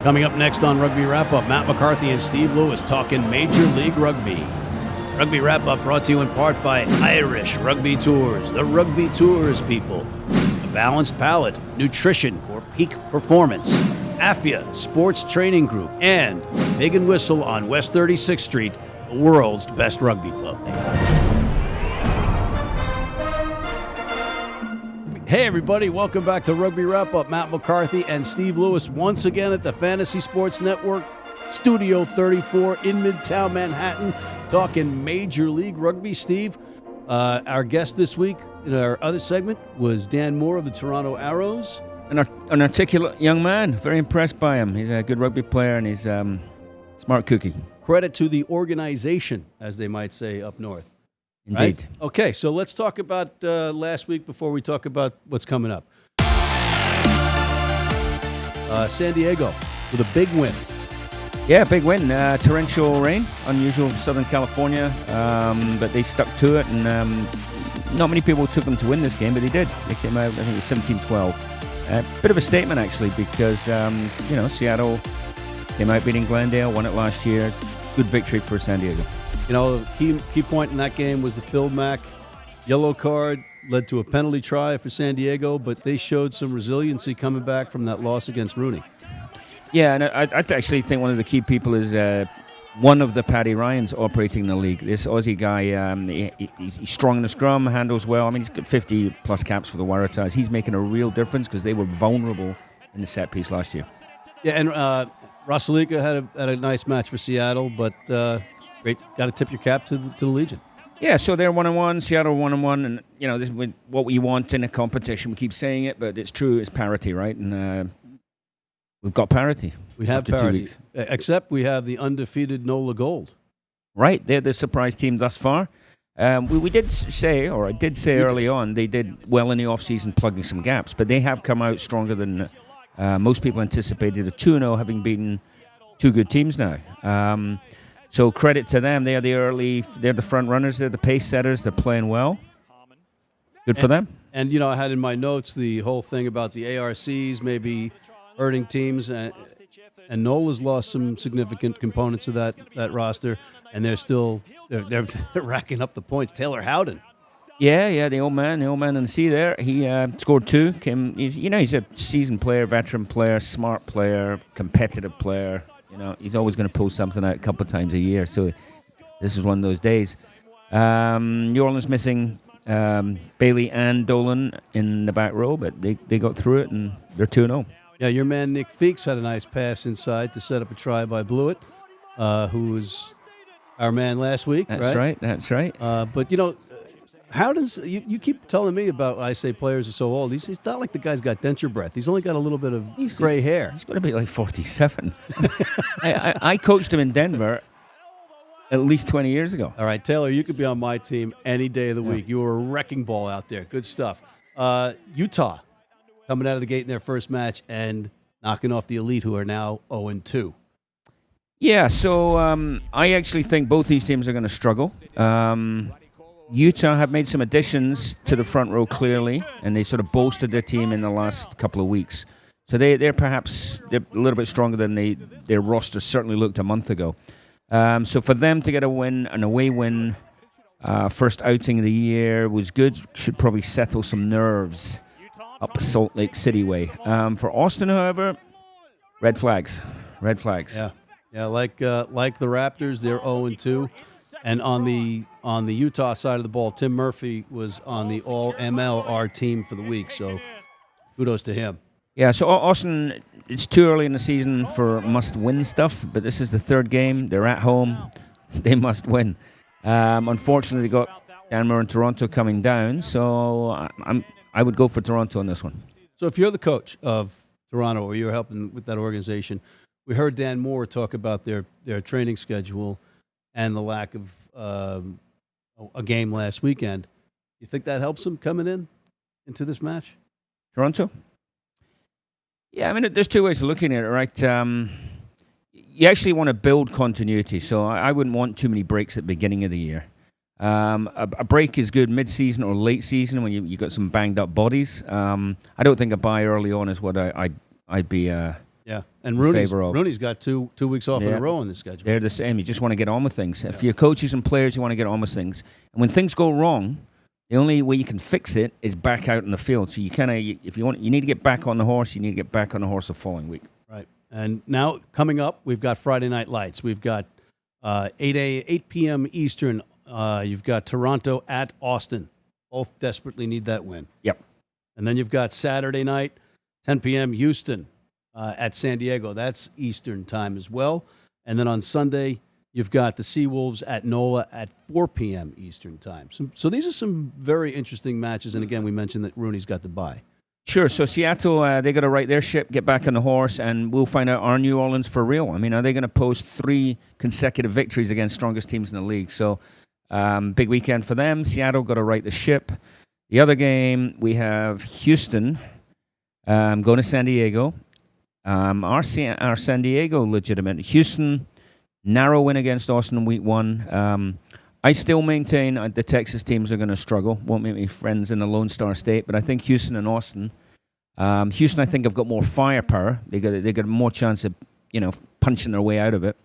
Coming up next on Rugby Wrap-Up, Matt McCarthy and Steve Lewis talking Major League Rugby. Rugby Wrap-Up brought to you in part by Irish Rugby Tours, the Rugby Tours people. A balanced palate, nutrition for peak performance. AFIA Sports Training Group, and Pig and Whistle on West 36th Street, the world's best rugby pub. Hey everybody, welcome back to Rugby Wrap-Up. Matt McCarthy and Steve Lewis once again at the Fantasy Sports Network, Studio 34 in Midtown Manhattan, talking Major League Rugby. Steve, our guest this week in our other segment was Dan Moor of the Toronto Arrows. An articulate young man. Very impressed by him. He's a good rugby player and he's smart cookie. Credit to the organization, as they might say up north. Indeed. Right? Okay, so let's talk about last week before we talk about what's coming up. San Diego with a big win. Yeah, big win. Torrential rain, unusual for Southern California, but they stuck to it, and not many people took them to win this game, but they did. They came out, I think it was 17-12. Bit of a statement, actually, because, Seattle came out beating Glendale, won it last year. Good victory for San Diego. You know, the key point in that game was the Phil Mack yellow card led to a penalty try for San Diego, but they showed some resiliency coming back from that loss against Rooney. Yeah, and I actually think one of the key people is one of the Paddy Ryans operating the league. This Aussie guy, he's strong in the scrum, handles well. I mean, he's got 50-plus caps for the Waratahs. He's making a real difference because they were vulnerable in the set piece last year. Yeah, and Rosalika had a nice match for Seattle, but great. Got to tip your cap to the Legion. Yeah, so they're 1-1, Seattle 1-1, and this is what we want in a competition. We keep saying it, but it's true. It's parity, right? And we've got parity. We have parity, except we have the undefeated NOLA Gold. Right, they're the surprise team thus far. We did say, or I did say early on, they did well in the off-season plugging some gaps, but they have come out stronger than most people anticipated. The 2-0 having beaten two good teams now. So credit to them. They're the front runners. They're the pace setters. They're playing well. Good for them. And, I had in my notes the whole thing about the ARCs maybe hurting teams. And NOLA's lost some significant components of that roster. And they're racking up the points. Taylor Howden. Yeah, the old man in the sea there. He scored two. He's a seasoned player, veteran player, smart player, competitive player. He's always going to pull something out a couple of times a year. So this is one of those days. New Orleans missing Bailey and Dolan in the back row, but they got through it, and they're 2-0. Yeah, your man Nick Feeks had a nice pass inside to set up a try by Blewett, who was our man last week. That's right. But, Howden's, you keep telling me about, I say players are so old. He's not like the guy's got denture breath. He's only got a little bit of gray hair. He's going to be like 47. I coached him in Denver at least 20 years ago. All right, Taylor, you could be on my team any day of the week. You were a wrecking ball out there. Good stuff. Utah coming out of the gate in their first match and knocking off the Elite, who are now 0-2. Yeah, so I actually think both these teams are going to struggle. Utah have made some additions to the front row clearly, and they sort of bolstered their team in the last couple of weeks. So they're a little bit stronger than their roster certainly looked a month ago. So for them to get an away win, first outing of the year was good. Should probably settle some nerves up Salt Lake City way. For Austin, however, red flags. Yeah, like the Raptors, they're 0-2. And on the Utah side of the ball, Tim Murphy was on the All-MLR team for the week, so kudos to him. Yeah, so Austin, it's too early in the season for must-win stuff, but this is the third game. They're at home. They must win. Unfortunately, they got Danmore and Toronto coming down, so I would go for Toronto on this one. So if you're the coach of Toronto or you're helping with that organization, we heard Dan Moore talk about their training schedule and the lack of a game last weekend. You think that helps them coming into this match? Toronto? Yeah, I mean, there's two ways of looking at it, right? You actually want to build continuity, so I wouldn't want too many breaks at the beginning of the year. A break is good mid-season or late season when you got some banged-up bodies. I don't think a bye early on is what I'd be Yeah, and favor of. Rooney's got two weeks off in Yeah. a row in the schedule. They're the same. You just want to get on with things. If you're coaches and players, you want to get on with things. And when things go wrong, the only way you can fix it is back out in the field. So you if you need to get back on the horse, you need to get back on the horse the following week. Right. And now coming up, we've got Friday Night Lights. We've got 8 p.m. Eastern. You've got Toronto at Austin. Both desperately need that win. Yep. And then you've got Saturday night, 10 p.m. Houston at San Diego. That's Eastern time as well. And then on Sunday, you've got the Seawolves at NOLA at 4 p.m. Eastern time. So these are some very interesting matches. And again, we mentioned that Rooney's got the bye. Sure. So Seattle, they got to right their ship, get back on the horse, and we'll find out, are New Orleans for real? I mean, are they going to post 3 consecutive victories against strongest teams in the league? So big weekend for them. Seattle got to right the ship. The other game, we have Houston going to San Diego. Our San Diego legitimate. Houston, narrow win against Austin in week 1. I still maintain the Texas teams are going to struggle. Won't make me friends in the Lone Star State, but I think Houston and Austin. Houston, I think, have got more firepower. They got more chance of punching their way out of it.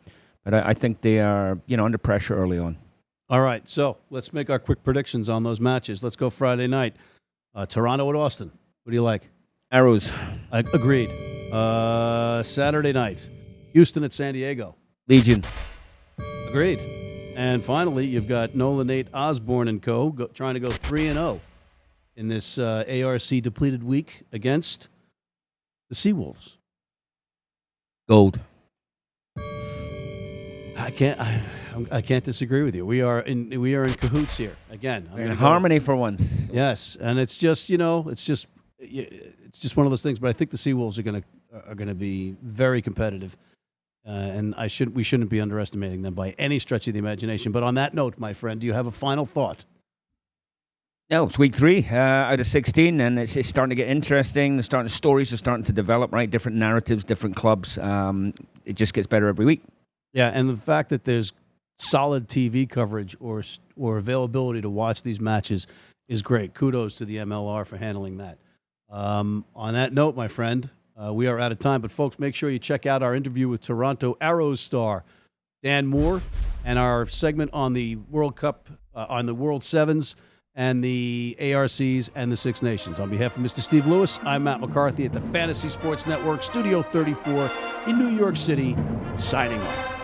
But I think they are under pressure early on. All right, so let's make our quick predictions on those matches. Let's go Friday night. Toronto at Austin. What do you like? Arrows. Agreed. Saturday night. Houston at San Diego. Legion. Agreed. And finally, you've got Nola Nate Osborne and co. Trying to go 3-0 in this ARC depleted week against the Seawolves. Gold. I can't disagree with you. We are in cahoots here again. We're in harmony for once. Yes, and it's just it's just one of those things. But I think the Seawolves are gonna be very competitive, and we shouldn't be underestimating them by any stretch of the imagination. But on that note, my friend, do you have a final thought? No, it's week 3 out of 16, and it's starting to get interesting. The stories are starting to develop. Right, different narratives, different clubs. It just gets better every week. Yeah, and the fact that there's solid TV coverage or availability to watch these matches is great. Kudos to the MLR for handling that. On that note, my friend, we are out of time. But, folks, make sure you check out our interview with Toronto Arrows star Dan Moor and our segment on the World Cup, on the World Sevens and the ARCs and the Six Nations. On behalf of Mr. Steve Lewis, I'm Matt McCarthy at the Fantasy Sports Network, Studio 34 in New York City, signing off.